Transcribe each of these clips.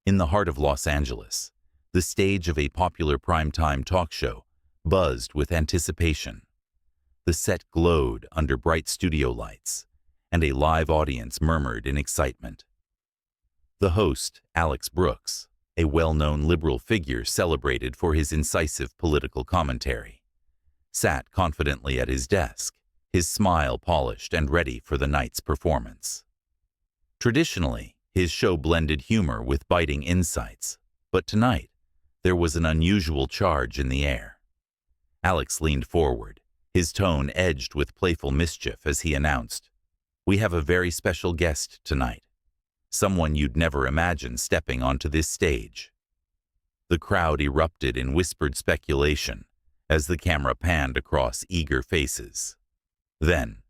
In the heart of Los Angeles, the stage of a popular primetime talk show buzzed with anticipation. The set glowed under bright studio lights, and a live audience murmured in excitement. The host, Alex Brooks, a well-known liberal figure celebrated for his incisive political commentary, sat confidently at his desk, his smile polished and ready for the night's performance. Traditionally, his show blended humor with biting insights, but tonight, there was an unusual charge in the air. Alex leaned forward, his tone edged with playful mischief as he announced, "We have a very special guest tonight. Someone you'd never imagine stepping onto this stage." The crowd erupted in whispered speculation as the camera panned across eager faces. Then,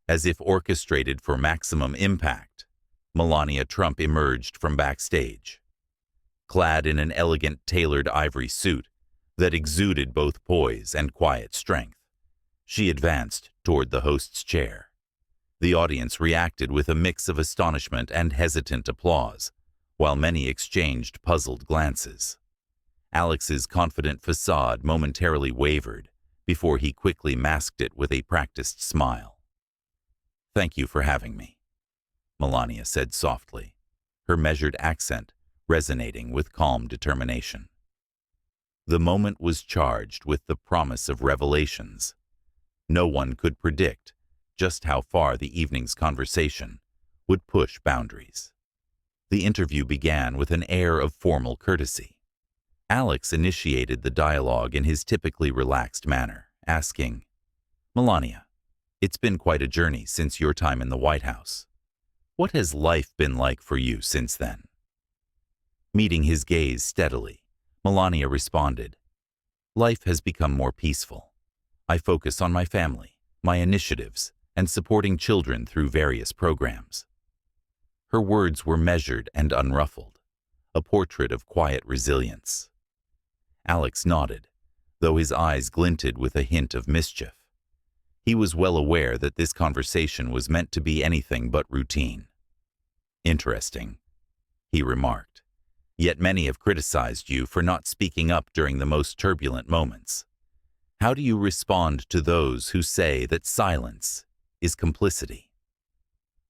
as if orchestrated for maximum impact, Melania Trump emerged from backstage. Clad in an elegant tailored ivory suit that exuded both poise and quiet strength, she advanced toward the host's chair. The audience reacted with a mix of astonishment and hesitant applause, while many exchanged puzzled glances. Alex's confident facade momentarily wavered before he quickly masked it with a practiced smile. "Thank you for having me," Melania said softly, her measured accent resonating with calm determination. The moment was charged with the promise of revelations. No one could predict just how far the evening's conversation would push boundaries. The interview began with an air of formal courtesy. Alex initiated the dialogue in his typically relaxed manner, asking, "Melania, it's been quite a journey since your time in the White House. What has life been like for you since then?" Meeting his gaze steadily, Melania responded, "Life has become more peaceful. I focus on my family, my initiatives, and supporting children through various programs." Her words were measured and unruffled, a portrait of quiet resilience. Alex nodded, though his eyes glinted with a hint of mischief. He was well aware that this conversation was meant to be anything but routine. "Interesting," he remarked. "Yet many have criticized you for not speaking up during the most turbulent moments. How do you respond to those who say that silence is complicity?"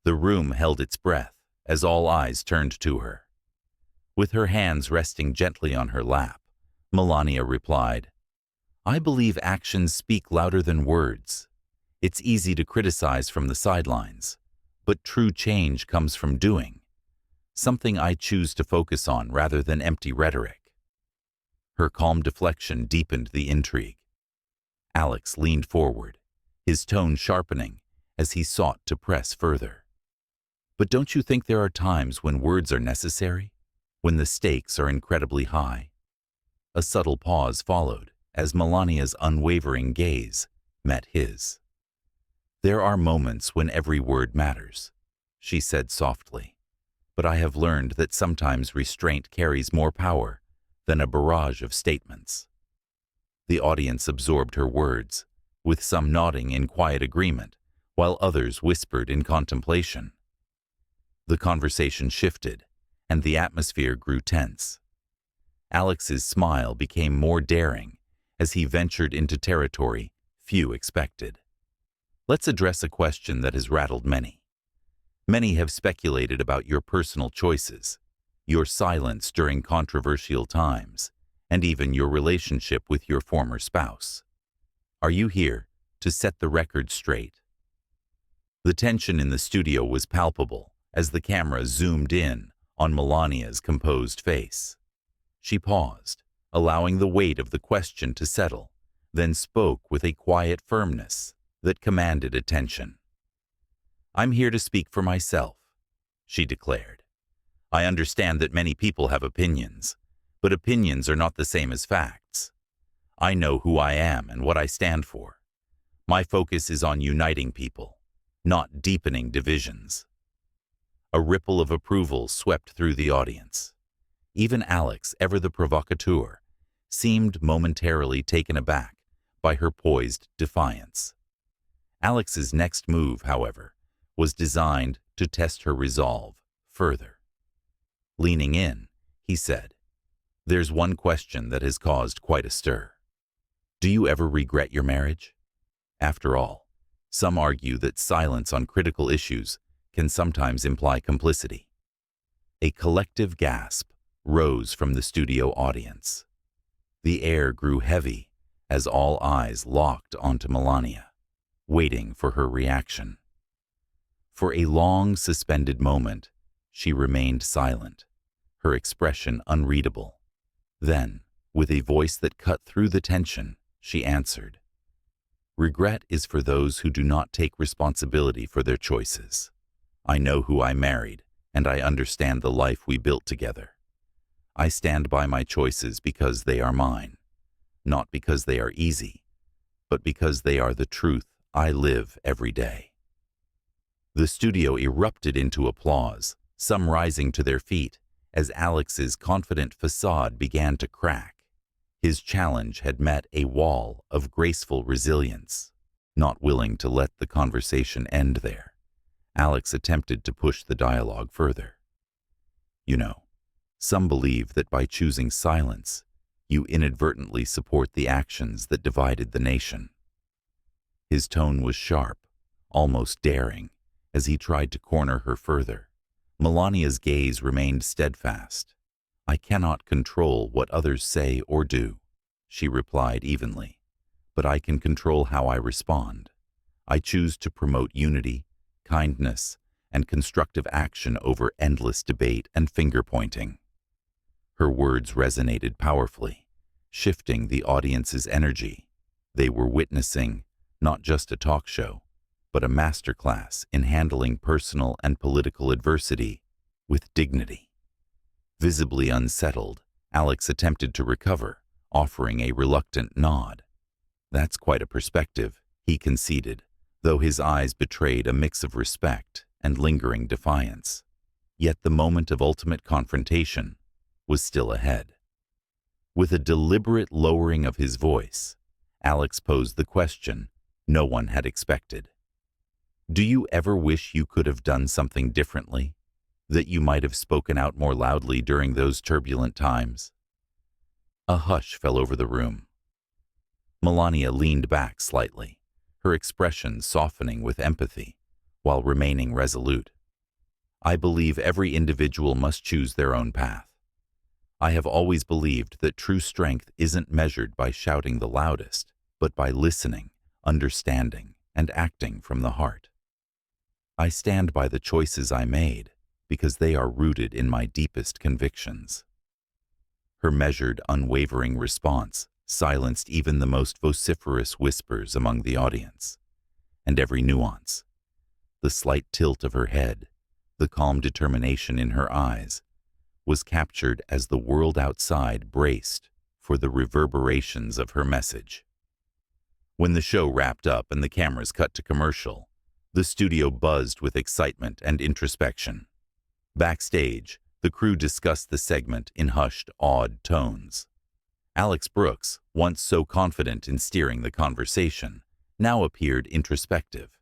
The room held its breath as all eyes turned to her. With her hands resting gently on her lap, Melania replied, "I believe actions speak louder than words. It's easy to criticize from the sidelines, but true change comes from doing, something I choose to focus on rather than empty rhetoric." Her calm deflection deepened the intrigue. Alex leaned forward, his tone sharpening as he sought to press further. "But don't you think there are times when words are necessary, when the stakes are incredibly high?" A subtle pause followed as Melania's unwavering gaze met his. "There are moments when every word matters," she said softly, "but I have learned that sometimes restraint carries more power than a barrage of statements." The audience absorbed her words, with some nodding in quiet agreement, while others whispered in contemplation. The conversation shifted, and the atmosphere grew tense. Alex's smile became more daring as he ventured into territory few expected. "Let's address a question that has rattled many. Many have speculated about your personal choices, your silence during controversial times, and even your relationship with your former spouse. Are you here to set the record straight?" The tension in the studio was palpable as the camera zoomed in on Melania's composed face. She paused, allowing the weight of the question to settle, then spoke with a quiet firmness that commanded attention. "I'm here to speak for myself," she declared. "I understand that many people have opinions, but opinions are not the same as facts. I know who I am and what I stand for. My focus is on uniting people, not deepening divisions." A ripple of approval swept through the audience. Even Alex, ever the provocateur, seemed momentarily taken aback by her poised defiance. Alex's next move, however, was designed to test her resolve further. Leaning in, he said. "There's one question that has caused quite a stir. Do you ever regret your marriage? After all, some argue that silence on critical issues can sometimes imply complicity." A collective gasp rose from the studio audience. The air grew heavy as all eyes locked onto Melania, waiting for her reaction. For a long, suspended moment, she remained silent, her expression unreadable. Then, with a voice that cut through the tension, she answered, "Regret is for those who do not take responsibility for their choices. I know who I married, and I understand the life we built together. I stand by my choices because they are mine, not because they are easy, but because they are the truth I live every day." The studio erupted into applause, some rising to their feet, as Alex's confident facade began to crack. His challenge had met a wall of graceful resilience. Not willing to let the conversation end there, Alex attempted to push the dialogue further. "You know, some believe that by choosing silence, you inadvertently support the actions that divided the nation." His tone was sharp, almost daring, as he tried to corner her further. Melania's gaze remained steadfast. "I cannot control what others say or do," she replied evenly, "but I can control how I respond. I choose to promote unity, kindness, and constructive action over endless debate and finger-pointing." Her words resonated powerfully, shifting the audience's energy. They were witnessing not just a talk show, but a masterclass in handling personal and political adversity with dignity. Visibly unsettled, Alex attempted to recover, offering a reluctant nod. "That's quite a perspective," he conceded, though his eyes betrayed a mix of respect and lingering defiance. Yet the moment of ultimate confrontation was still ahead. With a deliberate lowering of his voice, Alex posed the question no one had expected. "Do you ever wish you could have done something differently? That you might have spoken out more loudly during those turbulent times?" A hush fell over the room. Melania leaned back slightly, her expression softening with empathy, while remaining resolute. "I believe every individual must choose their own path. I have always believed that true strength isn't measured by shouting the loudest, but by listening, understanding, and acting from the heart. I stand by the choices I made because they are rooted in my deepest convictions." Her measured, unwavering response silenced even the most vociferous whispers among the audience, and every nuance, the slight tilt of her head, the calm determination in her eyes, was captured as the world outside braced for the reverberations of her message. When the show wrapped up and the cameras cut to commercial, the studio buzzed with excitement and introspection. Backstage, the crew discussed the segment in hushed, awed tones. Alex Brooks, once so confident in steering the conversation, now appeared introspective,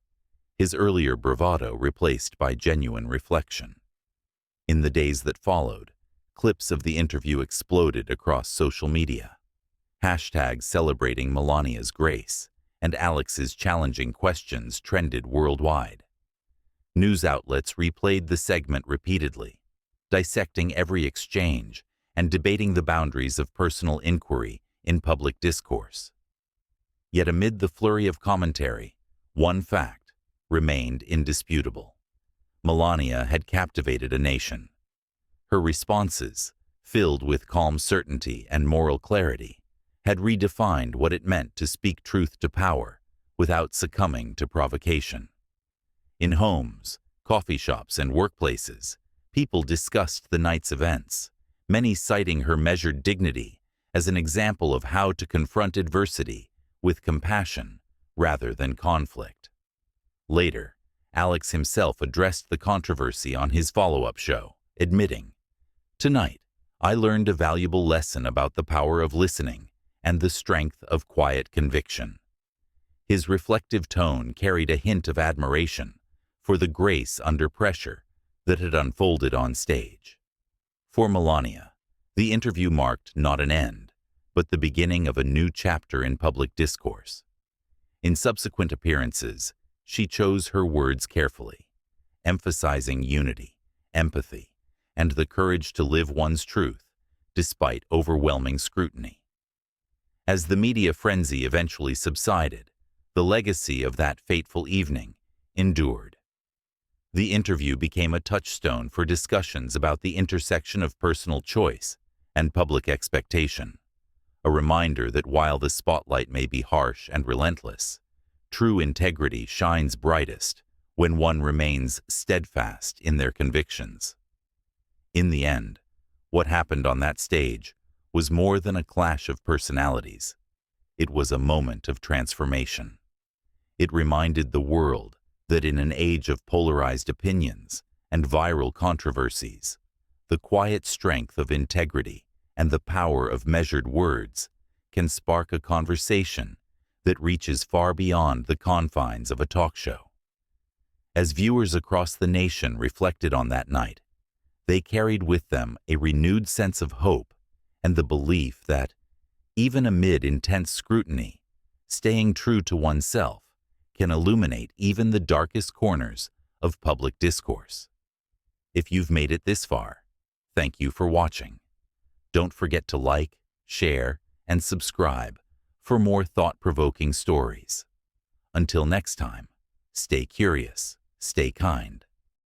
his earlier bravado replaced by genuine reflection. In the days that followed, clips of the interview exploded across social media. Hashtags celebrating Melania's grace and Alex's challenging questions trended worldwide. News outlets replayed the segment repeatedly, dissecting every exchange and debating the boundaries of personal inquiry in public discourse. Yet amid the flurry of commentary, one fact remained indisputable. Melania had captivated a nation. Her responses, filled with calm certainty and moral clarity, had redefined what it meant to speak truth to power without succumbing to provocation. In homes, coffee shops, and workplaces, people discussed the night's events, many citing her measured dignity as an example of how to confront adversity with compassion rather than conflict. Later, Alex himself addressed the controversy on his follow-up show, admitting, "Tonight, I learned a valuable lesson about the power of listening and the strength of quiet conviction." His reflective tone carried a hint of admiration for the grace under pressure that had unfolded on stage. For Melania, The interview marked not an end, but the beginning of a new chapter in public discourse. In subsequent appearances, she chose her words carefully, emphasizing unity, empathy, and the courage to live one's truth despite overwhelming scrutiny. As the media frenzy eventually subsided, the legacy of that fateful evening endured. The interview became a touchstone for discussions about the intersection of personal choice and public expectation, a reminder that while the spotlight may be harsh and relentless, true integrity shines brightest when one remains steadfast in their convictions. In the end, what happened on that stage was more than a clash of personalities. It was a moment of transformation. It reminded the world that in an age of polarized opinions and viral controversies, the quiet strength of integrity and the power of measured words can spark a conversation that reaches far beyond the confines of a talk show. As viewers across the nation reflected on that night, they carried with them a renewed sense of hope and the belief that, even amid intense scrutiny, staying true to oneself can illuminate even the darkest corners of public discourse. If you've made it this far, thank you for watching. Don't forget to like, share, and subscribe for more thought-provoking stories. Until next time, stay curious, stay kind,